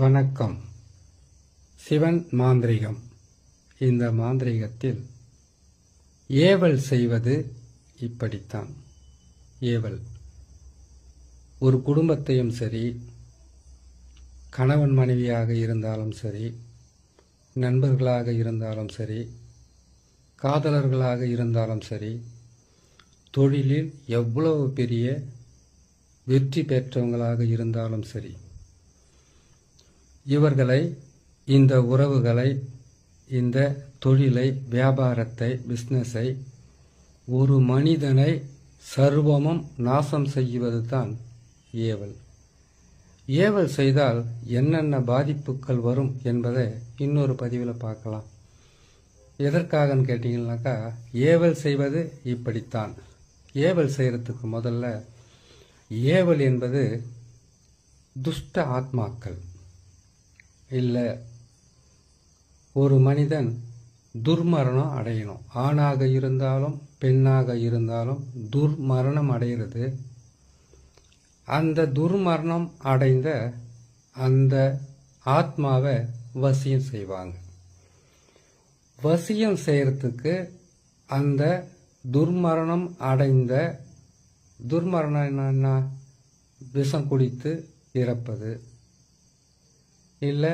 வணக்கம். சிவன் மாந்திரிகம். இந்த மாந்திரிகத்தில் ஏவல் செய்வது இப்படித்தான். ஏவல் ஒரு குடும்பத்தையும் சரி, கணவன் மனைவியாக இருந்தாலும் சரி, நண்பர்களாக இருந்தாலும் சரி, காதலர்களாக இருந்தாலும் சரி, தொழிலில் எவ்வளவு பெரிய வெற்றி பெற்றவங்களாக இருந்தாலும் சரி, இவர்களை, இந்த உறவுகளை, இந்த தொழிலை, வியாபாரத்தை, பிஸ்னஸை, ஒரு மனிதனை சர்வமும் நாசம் செய்வது தான் ஏவல். ஏவல் செய்தால் என்னென்ன பாதிப்புகள் வரும் என்பதை இன்னொரு பதிவில் பார்க்கலாம். எதற்காகன்னு கேட்டிங்கன்னாக்கா, ஏவல் செய்வது இப்படித்தான். ஏவல் செய்கிறதுக்கு முதல்ல, ஏவல் என்பது துஷ்ட ஆத்மாக்கள் இல்லை, ஒரு மனிதன் துர்மரணம் அடையணும். ஆணாக இருந்தாலும் பெண்ணாக இருந்தாலும் துர்மரணம் அடைகிறது. அந்த துர்மரணம் அடைந்த அந்த ஆத்மாவை வசியம் செய்வாங்க. வசியம் செய்யறதுக்கு அந்த துர்மரணம் அடைந்த, துர்மரணம் என்னன்னா விஷம் குடித்து இறப்பது, இல்லை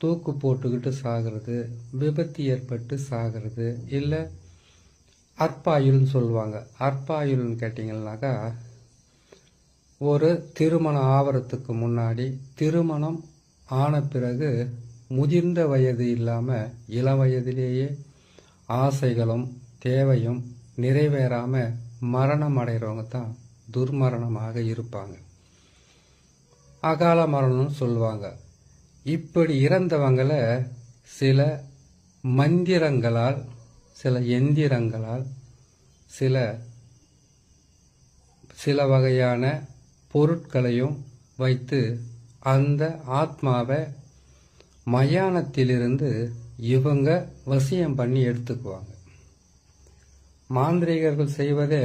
தூக்கு போட்டுக்கிட்டு சாகிறது, விபத்து ஏற்பட்டு சாகிறது, இல்லை அற்பாயுள்னு சொல்லுவாங்க. அற்பாயுள்னு கேட்டிங்கன்னாக்கா, ஒரு திருமணம் ஆவறதுக்கு முன்னாடி, திருமணம் ஆன பிறகு முதிர்ந்த வயது இல்லாமல் இளம் வயதிலேயே ஆசைகளும் தேவையும் நிறைவேறாமல் மரணம் அடைகிறவங்க தான் துர்மரணமாக இருப்பாங்க. அகால மரணம்னு சொல்லுவாங்க. இப்படி இறந்தவங்களை சில மந்திரங்களால், சில எந்திரங்களால், சில வகையான பொருட்களையும் வைத்து அந்த ஆத்மாவை மயானத்திலிருந்து இவங்க வசியம் பண்ணி எடுத்துக்குவாங்க. மாந்திரிகர்கள் செய்வதே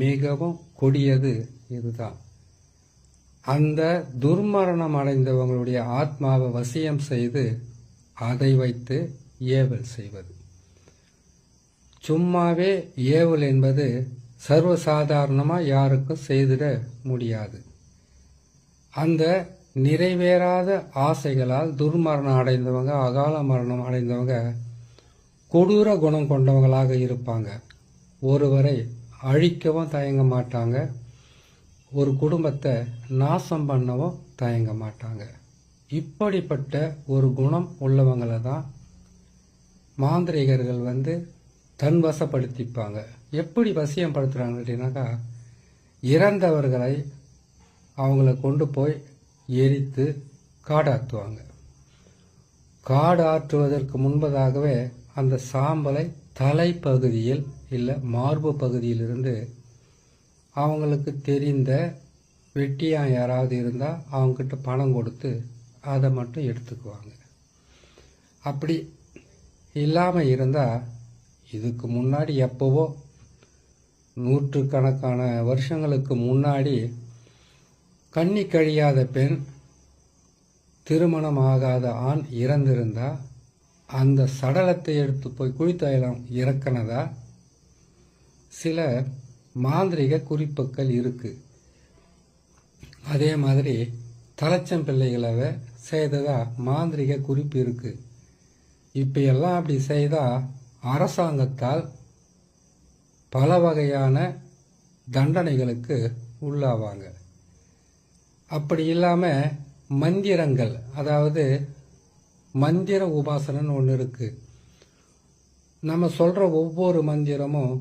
மிகவும் கொடியது இதுதான். அந்த துர்மரணம் அடைந்தவங்களுடைய ஆத்மாவை வசியம் செய்து அதை வைத்து ஏவல் செய்வது. சும்மாவே ஏவல் என்பது சர்வசாதாரணமாக யாருக்கும் செய்திட முடியாது. அந்த நிறைவேறாத ஆசைகளால் துர்மரணம் அடைந்தவங்க, அகால மரணம் அடைந்தவங்க கொடூர குணம் கொண்டவங்களாக இருப்பாங்க. ஒருவரை அழிக்கவும் தயங்க மாட்டாங்க, ஒரு குடும்பத்தை நாசம் பண்ணவும் தயங்க மாட்டாங்க. இப்படிப்பட்ட ஒரு குணம் உள்ளவங்களை தான் மாந்திரிகர்கள் தன் வசப்படுத்திப்பாங்க. எப்படி வசியம் படுத்துகிறாங்க அப்படின்னாக்கா, இறந்தவர்களை அவங்கள கொண்டு போய் எரித்து காடாற்றுவாங்க. காடு ஆற்றுவதற்கு முன்பதாகவே அந்த சாம்பலை தலைப்பகுதியில் இல்லை மார்பு பகுதியிலிருந்து அவங்களுக்கு தெரிந்த வெட்டியான் யாராவது இருந்தால் அவங்கக்கிட்ட பணம் கொடுத்து அதை மட்டும் எடுத்துக்குவாங்க. அப்படி இல்லாமல் இருந்தால், இதுக்கு முன்னாடி எப்போவோ நூற்றுக்கணக்கான வருஷங்களுக்கு முன்னாடி கன்னி கழியாத பெண், திருமணம் ஆகாத ஆண் இறந்திருந்தால் அந்த சடலத்தை எடுத்து போய் குழித்தயலம் இறக்கினதா சில மாந்திரிக குறிப்புகள் இருக்கு. அதே மாதிரி தலைச்சம்பிள்ளைகளை செய்ததா மாந்திரிக குறிப்பு இருக்கு. இப்போ எல்லாம் அப்படி செய்தால் அரசாங்கத்தால் பல வகையான தண்டனைகளுக்கு உள்ளாவாங்க. அப்படி இல்லாமல் மந்திரங்கள், அதாவது மந்திர உபாசனன்னு ஒன்று இருக்கு. நம்ம சொல்கிற ஒவ்வொரு மந்திரமும்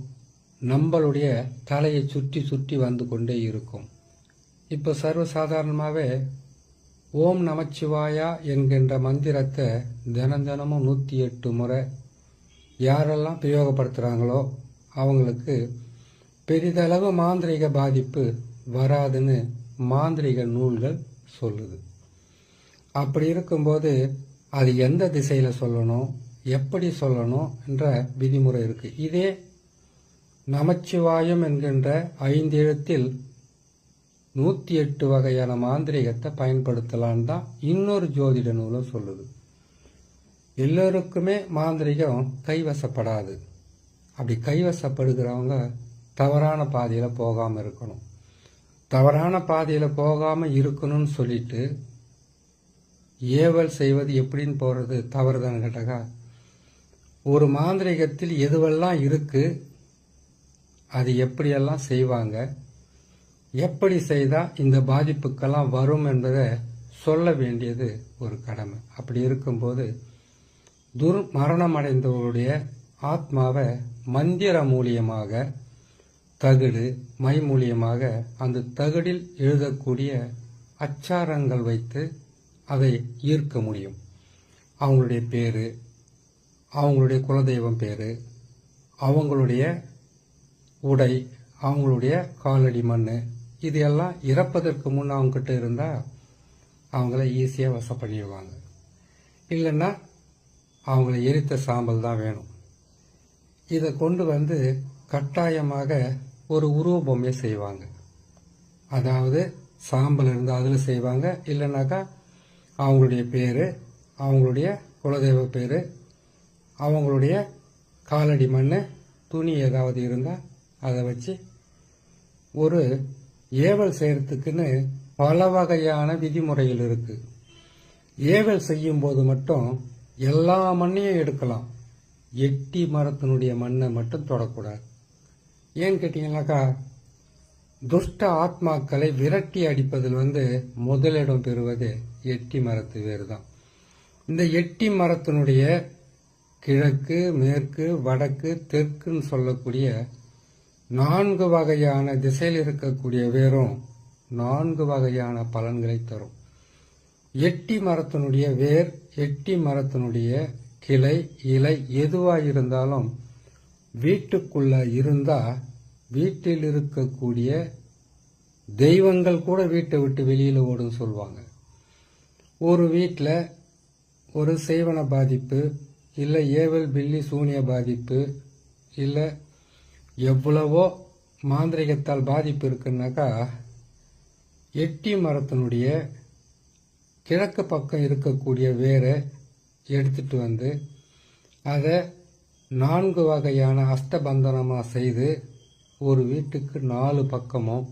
நம்மளுடைய தலையை சுற்றி சுற்றி வந்து கொண்டே இருக்கும். இப்போ சர்வசாதாரணமாகவே ஓம் நமச்சிவாயா என்கின்ற மந்திரத்தை தினமும் 108 முறை யாரெல்லாம் பிரயோகப்படுத்துகிறாங்களோ அவங்களுக்கு பெரிதளவு மாந்திரிக பாதிப்பு வராதுன்னு மாந்திரிக நூல்கள் சொல்லுது. அப்படி இருக்கும்போது அது எந்த திசையில் சொல்லணும், எப்படி சொல்லணும் என்ற விதிமுறை இருக்குது. இதே நமச்சிவாயம் என்கின்ற 5 எழுத்தில் 108 வகையான மாந்திரிகத்தை பயன்படுத்தலான்னு தான் இன்னொரு ஜோதிட நூலும் சொல்லுது. எல்லோருக்குமே மாந்திரிகம் கைவசப்படாது. அப்படி கைவசப்படுகிறவங்க தவறான பாதையில் போகாமல் இருக்கணும். தவறான பாதையில் போகாமல் இருக்கணும்னு சொல்லிட்டு ஏவல் செய்வது எப்படின்னு போகிறது தவறுதான்னு கேட்டாக்கா, ஒரு மாந்திரிகத்தில் எதுவெல்லாம் இருக்கு, அது எப்படியெல்லாம் செய்வாங்க, எப்படி செய்தால் இந்த பாதிப்புக்கெல்லாம் வரும் என்பதை சொல்ல வேண்டியது ஒரு கடமை. அப்படி இருக்கும்போது துர்மரணம் அடைந்தவருடைய ஆத்மாவை மந்திர மூலியமாக, தகடு மை மூலியமாக அந்த தகடில் எழுதக்கூடிய அச்சாரங்கள் வைத்து அதை ஈர்க்க முடியும். அவங்களுடைய பேர், அவங்களுடைய குலதெய்வம் பேர், அவங்களுடைய உடை, அவங்களுடைய காலடி மண், இது எல்லாம் இறப்பதற்கு முன் அவங்ககிட்ட இருந்தால் அவங்கள ஈஸியாக வசம் பண்ணிடுவாங்க. இல்லைன்னா அவங்கள எரித்த சாம்பல் தான் வேணும். இதை கொண்டு வந்து கட்டாயமாக ஒரு உருவ பொம்மையை செய்வாங்க. அதாவது சாம்பல் இருந்தால் அதில் செய்வாங்க. இல்லைனாக்கா அவங்களுடைய பேர், அவங்களுடைய குலதெய்வ பேர், அவங்களுடைய காலடி மண், துணி ஏதாவது இருந்தால் அதை வச்சு ஒரு ஏவல் செய்கிறதுக்குன்னு பல வகையான விதிமுறைகள் இருக்குது. ஏவல் செய்யும்போது மட்டும் எல்லா மண்ணையும் எடுக்கலாம். எட்டி மரத்தினுடைய மண்ணை மட்டும் தொடக்கூடாது. ஏன்னு கேட்டிங்கனாக்கா, துஷ்ட ஆத்மாக்களை விரட்டி அடிப்பதில் முதலிடம் பெறுவது எட்டி மரத்து வேறு தான். இந்த எட்டி மரத்தினுடைய கிழக்கு, மேற்கு, வடக்கு, தெற்குன்னு சொல்லக்கூடிய 4 வகையான திசையில் இருக்கக்கூடிய வேரும் 4 வகையான பலன்களை தரும். எட்டி மரத்தினுடைய வேர், எட்டி மரத்தினுடைய கிளை, இலை எதுவாக இருந்தாலும் வீட்டுக்குள்ள இருந்தா வீட்டில் இருக்கக்கூடிய தெய்வங்கள் கூட வீட்டை விட்டு வெளியில் ஓடுன்னு சொல்லுவாங்க. ஒரு வீட்டில் ஒரு செய்வன பாதிப்பு, இல்லை ஏவல் பில்லி சூனிய பாதிப்பு, இல்லை எவ்வளவோ மாந்திரிகத்தால் பாதிப்பு இருக்குன்னாக்கா, எட்டி மரத்தினுடைய கிழக்கு பக்கம் இருக்கக்கூடிய வேரை எடுத்துட்டு வந்து அதை 4 வகையான அஷ்டபந்தனமாக செய்து ஒரு வீட்டுக்கு 4 பக்கமும்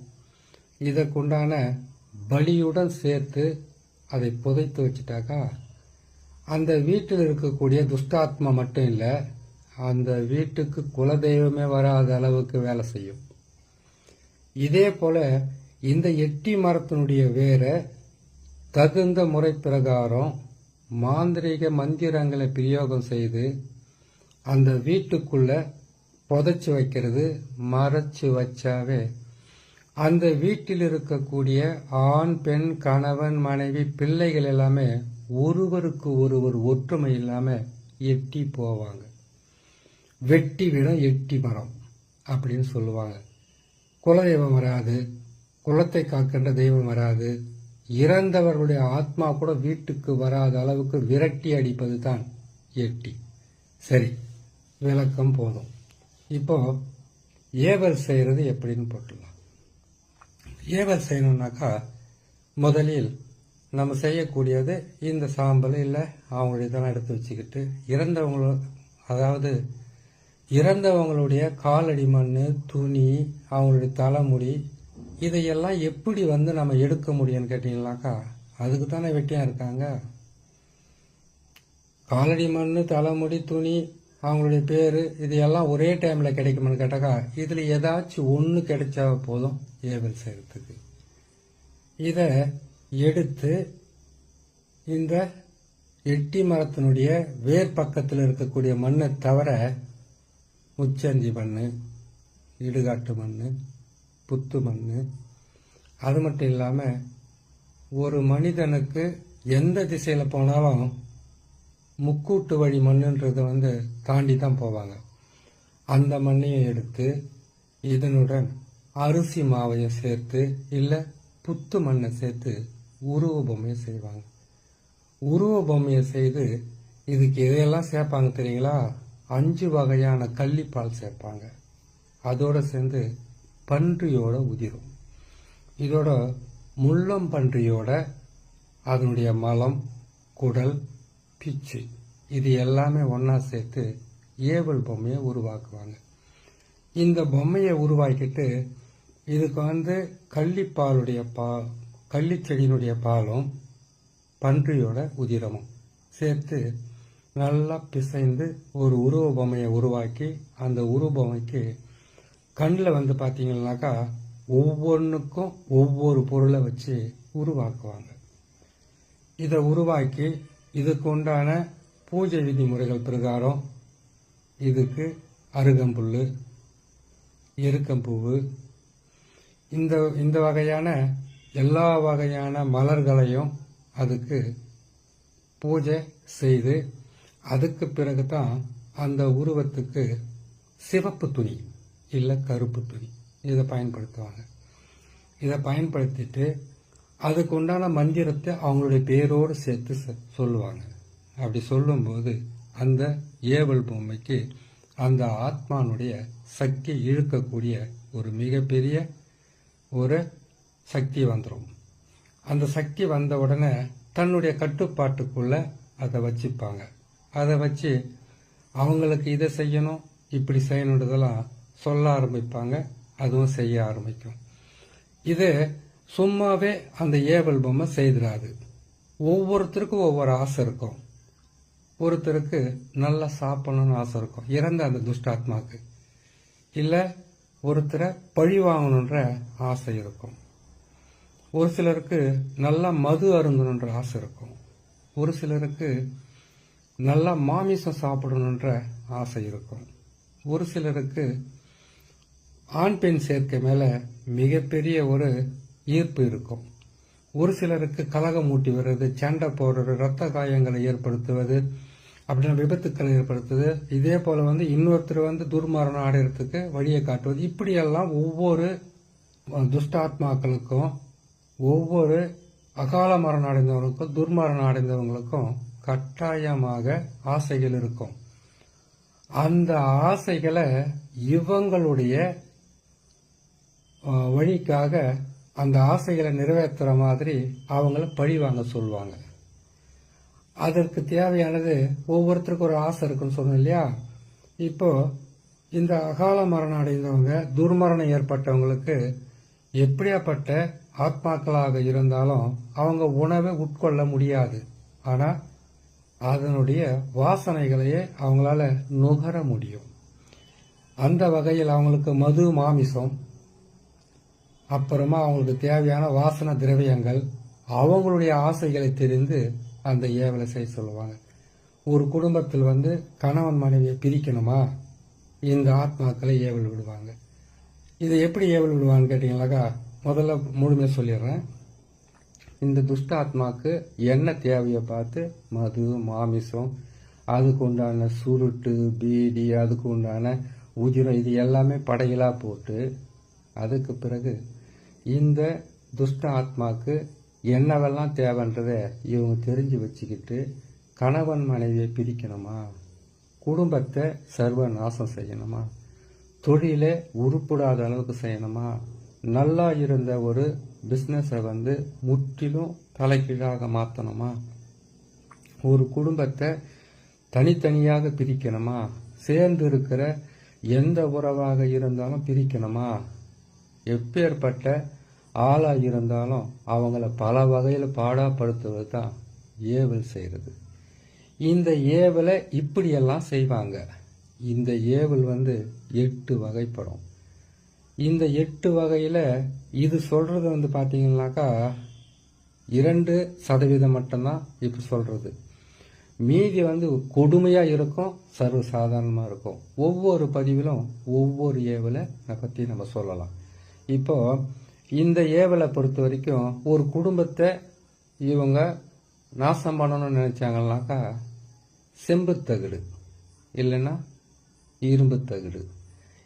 இதற்குண்டான பலியுடன் சேர்த்து அதை புதைத்து வச்சுட்டாக்கா, அந்த வீட்டில் இருக்கக்கூடிய துஷ்டாத்மா மட்டும் இல்லை, அந்த வீட்டுக்கு குலதெய்வமே வராத அளவுக்கு வேலை செய்யும். இதே போல இந்த எட்டி மரத்தினுடைய வேரை தகுந்த முறை பிரகாரம் மாந்திரீக மந்திரங்களை பிரயோகம் செய்து அந்த வீட்டுக்குள்ள புதைச்சி வைக்கிறது. மறைச்சு வச்சாவே அந்த வீட்டில் இருக்கக்கூடிய ஆண், பெண், கணவன், மனைவி, பிள்ளைகள் எல்லாமே ஒருவருக்கு ஒருவர் ஒற்றுமை இல்லாமல் எட்டி போவாங்க. வெட்டி விடும் எட்டி மரம் அப்படின்னு சொல்லுவாங்க. குலதெய்வம் வராது, குலத்தை காக்கின்ற தெய்வம் வராது, இறந்தவர்களுடைய ஆத்மா கூட வீட்டுக்கு வராத அளவுக்கு விரட்டி அடிப்பது தான் எட்டி. சரி, விளக்கம் போதும். இப்போ ஏவல் செய்கிறது எப்படின்னு போட்டுடலாம். ஏவல் செய்யணும்னாக்கா முதலில் நம்ம செய்யக்கூடியது இந்த சாம்பல் இல்லை அவங்களுடைய இதெல்லாம் எடுத்து வச்சுக்கிட்டு இறந்தவங்களுடைய காலடி மண், துணி, அவங்களுடைய தலைமுடி, இதையெல்லாம் எப்படி நம்ம எடுக்க முடியும்னு கேட்டீங்கன்னாக்கா, அதுக்கு தானே வெட்டியாக இருக்காங்க. காலடி மண், தலைமுடி, துணி, அவங்களுடைய பேர், இதையெல்லாம் ஒரே டைமில் கிடைக்குமான்னு கேட்டாக்கா, இதில் ஏதாச்சும் ஒன்று கிடைச்சா போதும் ஏவல் செய்கிறதுக்கு. இதை எடுத்து இந்த எட்டி மரத்தினுடைய வேர் பக்கத்தில் இருக்கக்கூடிய மண்ணை தவிர முச்சந்தி மண், இடுகாட்டு மண், புத்து மண், அது மட்டும் இல்லாமல் ஒரு மனிதனுக்கு எந்த திசையில் போனாலும் முக்கூட்டு வழி மண்ணுன்றது தாண்டி தான் போவாங்க. அந்த மண்ணையும் எடுத்து இதனுடன் அரிசி மாவையும் சேர்த்து இல்லை புத்து மண்ணை சேர்த்து உருவ பொம்மையை செய்வாங்க. உருவ பொம்மையை செய்து இதுக்கு எதையெல்லாம் சேர்ப்பாங்க தெரியுங்களா? 5 வகையான கள்ளிப்பால் சேர்ப்பாங்க. அதோடு சேர்ந்து பன்றியோட உதிரும். இதோட முள்ளம்பன்றியோட அதனுடைய மலம், குடல், பிச்சு இது எல்லாமே ஒன்றா சேர்த்து ஏவல் பொம்மையை உருவாக்குவாங்க. இந்த பொம்மையை உருவாக்கிட்டு இதுக்கு கள்ளிப்பாலுடைய கள்ளிச்செடியினுடைய பாலும் பன்றியோட உதிரமும் சேர்த்து நல்லா பிசைந்து ஒரு உருவ பொம்மையை உருவாக்கி அந்த உருவ பொம்மைக்கு கண்ணில் பார்த்தீங்கன்னாக்கா ஒவ்வொன்றுக்கும் ஒவ்வொரு பொருளை வச்சு உருவாக்குவாங்க. இதை உருவாக்கி இதுக்கு உண்டான பூஜை விதிமுறைகள் பிரகாரம் இதுக்கு அருகம்புல், எருக்கம்பூவு, இந்த வகையான எல்லா வகையான மலர்களையும் அதுக்கு பூஜை செய்து அதுக்கு பிறகு தான் அந்த உருவத்துக்கு சிவப்பு துணி இல்லை கருப்பு துணி இதை பயன்படுத்துவாங்க. இதை பயன்படுத்திட்டு அதுக்கு உண்டான மந்திரத்தை அவங்களுடைய பேரோடு சேர்த்து சொல்லுவாங்க. அப்படி சொல்லும்போது அந்த ஏவல் பொம்மைக்கு அந்த ஆத்மானுடைய சக்தி இழுக்கக்கூடிய ஒரு மிகப்பெரிய ஒரு சக்தி வந்துடும். அந்த சக்தி வந்த உடனே தன்னுடைய கட்டுப்பாட்டுக்குள்ள அதை வச்சுப்பாங்க. அதை வச்சு அவங்களுக்கு இதை செய்யணும் இப்படி செய்யணுன்றதெல்லாம் சொல்ல ஆரம்பிப்பாங்க. அதுவும் செய்ய ஆரம்பிக்கும். இது சும்மாவே அந்த ஏவல் பொம்மை செய்திடாது. ஒவ்வொருத்தருக்கும் ஒவ்வொரு ஆசை இருக்கும். ஒருத்தருக்கு நல்லா சாப்பிடணும்னு ஆசை இருக்கும், இறந்த அந்த துஷ்டாத்மாக்கு. இல்லை ஒருத்தரை பழி வாங்கணுன்ற ஆசை இருக்கும். ஒரு சிலருக்கு நல்லா மது அருந்தணுன்ற ஆசை இருக்கும். ஒரு சிலருக்கு நல்லா மாமிசம் சாப்பிடணுன்ற ஆசை இருக்கும். ஒரு சிலருக்கு ஆண் பெண் சேர்க்கை மேல மிகப்பெரிய ஒரு ஈர்ப்பு இருக்கும். ஒரு சிலருக்கு கலகம் ஊட்டி வர்றது, சண்டை போடுறது, ரத்த காயங்களை ஏற்படுத்துவது, அப்படின்னா விபத்துக்களை ஏற்படுத்துவது. இதே போல இன்னொருத்தர் துர்மரணம் அடைகிறதுக்கு வழியை காட்டுவது. இப்படியெல்லாம் ஒவ்வொரு துஷ்டாத்மாக்களுக்கும் ஒவ்வொரு அகால மரணம் அடைந்தவங்களுக்கும் துர்மரணம் அடைந்தவங்களுக்கும் கட்டாயமாக ஆசைகள் இருக்கும். அந்த ஆசைகளை இவங்களுடைய வழிக்காக அந்த ஆசைகளை நிறைவேற்றுற மாதிரி அவங்கள பழி வாங்க சொல்லுவாங்க. அதற்கு தேவையானது ஒவ்வொருத்தருக்கும் ஒரு ஆசை இருக்குன்னு சொன்னோம் இல்லையா. இப்போ இந்த அகால மரணம் அடைந்தவங்க, துர்மரணம் ஏற்பட்டவங்களுக்கு எப்படியாப்பட்ட ஆத்மாக்களாக இருந்தாலும் அவங்க உணவை உட்கொள்ள முடியாது. ஆனால் அதனுடைய வாசனைகளையே அவங்களால நுகர முடியும். அந்த வகையில் அவங்களுக்கு மது, மாமிசம், அப்புறமா அவங்களுக்கு தேவையான வாசன திரவியங்கள், அவங்களுடைய ஆசைகளை தெரிந்து அந்த ஏவலை செய்ய சொல்லுவாங்க. ஒரு குடும்பத்தில் கணவன் மனைவியை பிரிக்கணுமா, இந்த ஆத்மாக்களை ஏவல் விடுவாங்க. இதை எப்படி ஏவல் விடுவான்னு கேட்டீங்கன்னாக்கா, முதல்ல முழுமையாக சொல்லிடுறேன். இந்த துஷ்ட ஆத்மாக்கு என்ன தேவையை பார்த்து மது, மாமிசம், அதுக்கு உண்டான சுருட்டு, பீடி, அதுக்கு உண்டான உதிரம், இது எல்லாமே படையலாக போட்டு அதுக்கு பிறகு இந்த துஷ்ட ஆத்மாக்கு என்னவெல்லாம் தேவைன்றதை இவங்க தெரிஞ்சு வச்சுக்கிட்டு கணவன் மனைவியை பிரிக்கணுமா, குடும்பத்தை சர்வ நாசம் செய்யணுமா, தொழிலை உருப்படாத அளவுக்கு செய்யணுமா, நல்லா இருந்த ஒரு பிஸ்னஸை முற்றிலும் தலைகீழாக மாற்றணுமா, ஒரு குடும்பத்தை தனித்தனியாக பிரிக்கணுமா, சேர்ந்து இருக்கிற எந்த உறவாக இருந்தாலும் பிரிக்கணுமா, எப்பேற்பட்ட ஆளாக இருந்தாலும் அவங்கள பல வகையில் பாடாப்படுத்துவது தான் ஏவல் செய்கிறது. இந்த ஏவலை இப்படியெல்லாம் செய்வாங்க. இந்த ஏவல் 8 வகைப்படும். இந்த 8 வகையில் இது சொல்கிறது பார்த்தீங்கன்னாக்கா 2% மட்டும்தான் இப்போ சொல்கிறது. மீதி கொடுமையாக இருக்கும், சர்வசாதாரணமாக இருக்கும். ஒவ்வொரு பதிவிலும் ஒவ்வொரு ஏவலை பற்றி நம்ம சொல்லலாம். இப்போ இந்த ஏவலை பொறுத்த வரைக்கும் ஒரு குடும்பத்தை இவங்க நாசம் பண்ணணும்னு நினைச்சாங்கன்னாக்கா செம்பு தகடு இல்லைன்னா இரும்பு தகடு,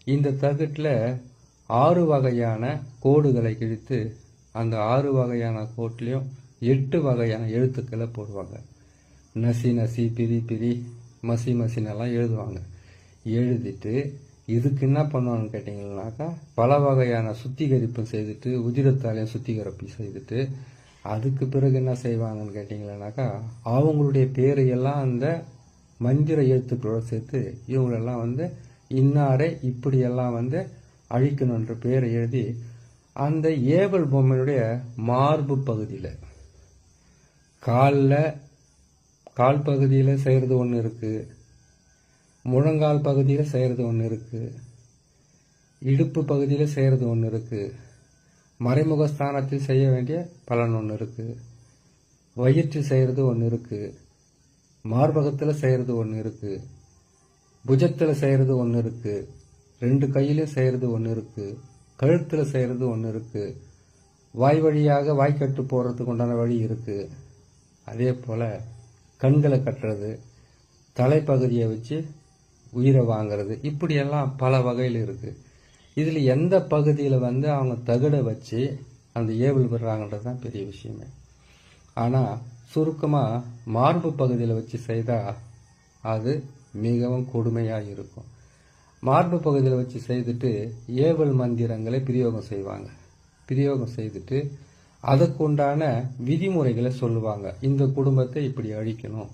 இந்த தகட்டில் 6 வகையான கோடுகளை கிழித்து அந்த 6 வகையான கோட்லேயும் 8 வகையான எழுத்துக்களை போடுவாங்க. நசி நசி, பிரி பிரி, மசி மசினெல்லாம் எழுதுவாங்க. எழுதிட்டு இதுக்கு என்ன பண்ணுவாங்கன்னு கேட்டிங்கன்னாக்கா பல வகையான சுத்திகரிப்பு செய்துட்டு உதிரத்தாலையும் சுத்திகரிப்பு செய்துட்டு அதுக்கு பிறகு என்ன செய்வாங்கன்னு கேட்டிங்கன்னாக்கா அவங்களுடைய பேரையெல்லாம் அந்த மந்திர எழுத்துக்களோடு சேர்த்து இவங்களெல்லாம் வந்து இன்னாரை இப்படியெல்லாம் வந்து அழிக்கணுன்ற பேரை எழுதி அந்த ஏவல் பொம்மையுடைய மார்பு பகுதியில் கால் பகுதியில் செய்கிறது ஒன்று இருக்குது, முழங்கால் பகுதியில் செய்கிறது ஒன்று இருக்குது, இடுப்பு பகுதியில் செய்கிறது ஒன்று இருக்குது, மறைமுக ஸ்தானத்தில் செய்ய வேண்டிய பலன் ஒன்று இருக்குது, வயிற்றில் செய்கிறது ஒன்று இருக்குது, மார்பகத்தில் செய்கிறது ஒன்று இருக்குது, புஜத்தில் செய்கிறது ஒன்று இருக்குது, 2 கையிலையும் செய்கிறது ஒன்று இருக்குது, கழுத்தில் செய்கிறது ஒன்று இருக்குது, வாய் வழியாக வாய்க்கட்டு போடுறதுக்கு உண்டான வழி இருக்குது. அதே போல் கண்களை கட்டுறது, தலைப்பகுதியை வச்சு உயிரை வாங்கிறது, இப்படியெல்லாம் பல வகையில் இருக்குது. இதில் எந்த பகுதியில் வந்து அவங்க தகடை வச்சு அந்த ஏவல் விடுறாங்கன்றது தான் பெரிய விஷயமே. ஆனால் சுருக்கமாக மார்பு பகுதியில் வச்சு செய்தால் அது மிகவும் கொடுமையாக இருக்கும். மார்பு பகுதியில் வச்சு செய்துட்டு ஏவல் மந்திரங்களை பிரயோகம் செய்வாங்க. பிரயோகம் செய்துட்டு அதுக்குண்டான விதிமுறைகளை சொல்லுவாங்க. இந்த குடும்பத்தை இப்படி அழிக்கணும்,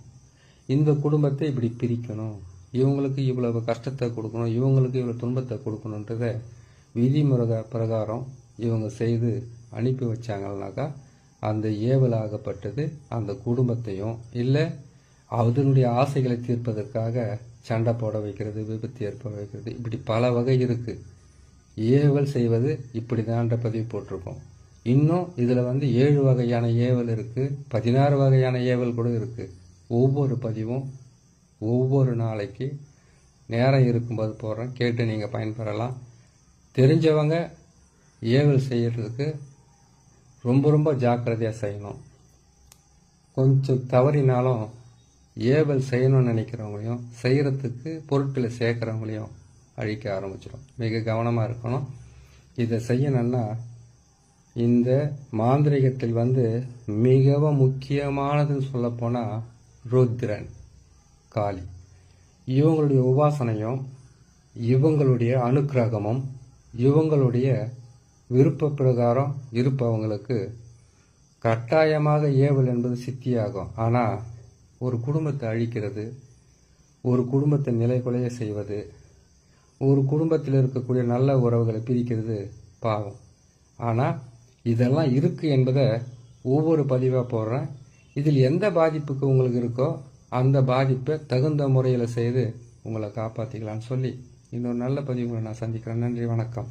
இந்த குடும்பத்தை இப்படி பிரிக்கணும், இவங்களுக்கு இவ்வளவு கஷ்டத்தை கொடுக்கணும், இவங்களுக்கு இவ்வளவு துன்பத்தை கொடுக்கணுன்றத விதிமுறை பிரகாரம் இவங்க செய்து அனுப்பி வச்சாங்கன்னாக்கா அந்த ஏவலாகப்பட்டது அந்த குடும்பத்தையும் இல்லை அதனுடைய ஆசைகளை தீர்ப்பதற்காக சண்டை போட வைக்கிறது, விபத்து ஏற்பட வைக்கிறது, இப்படி பல வகை இருக்குது. ஏவல் செய்வது இப்படி தான்ற பதிவு போட்டிருக்கோம். இன்னும் இதில் வந்து 7 வகையான ஏவல் இருக்குது, 16 வகையான ஏவல் கூட இருக்குது. ஒவ்வொரு பதிவும் ஒவ்வொரு நாளைக்கு நேரம் இருக்கும்போது போடுறேன், கேட்டு நீங்கள் பயன்பெறலாம். தெரிஞ்சவங்க ஏவல் செய்யறதுக்கு ரொம்ப ரொம்ப ஜாக்கிரதையாக செய்யணும். கொஞ்சம் தவறினாலும் ஏவல் செய்யணும்னு நினைக்கிறவங்களையும் செய்கிறதுக்கு பொருட்களை சேர்க்குறவங்களையும் அழிக்க ஆரம்பிச்சிடும். மிக கவனமாக இருக்கணும். இதை செய்யணும்னா இந்த மாந்திரிகத்தில் வந்து மிகவும் முக்கியமானதுன்னு சொல்லப்போனால் ருத்ரன், காளி, இவங்களுடைய உபாசனையும் இவங்களுடைய அனுக்கிரகமும் இவங்களுடைய விருப்ப பிரகாரம் இருப்பவங்களுக்கு கட்டாயமாக ஏவல் என்பது சித்தியாகும். ஆனால் ஒரு குடும்பத்தை அழிக்கிறது, ஒரு குடும்பத்தை நிலைகுலைய செய்வது, ஒரு குடும்பத்தில் இருக்கக்கூடிய நல்ல உறவுகளை பிரிக்கிறது பாவம். ஆனால் இதெல்லாம் இருக்குது என்பதை ஒவ்வொரு பதிவாக போடுறேன். இதில் எந்த பாதிப்புக்கு உங்களுக்கு இருக்கோ அந்த பாதிப்பை தகுந்த முறையில் செய்து உங்களை காப்பாற்றிக்கலான்னு சொல்லி இன்னொரு நல்ல பதிவுகளை நான் சந்திக்கிறேன். நன்றி, வணக்கம்.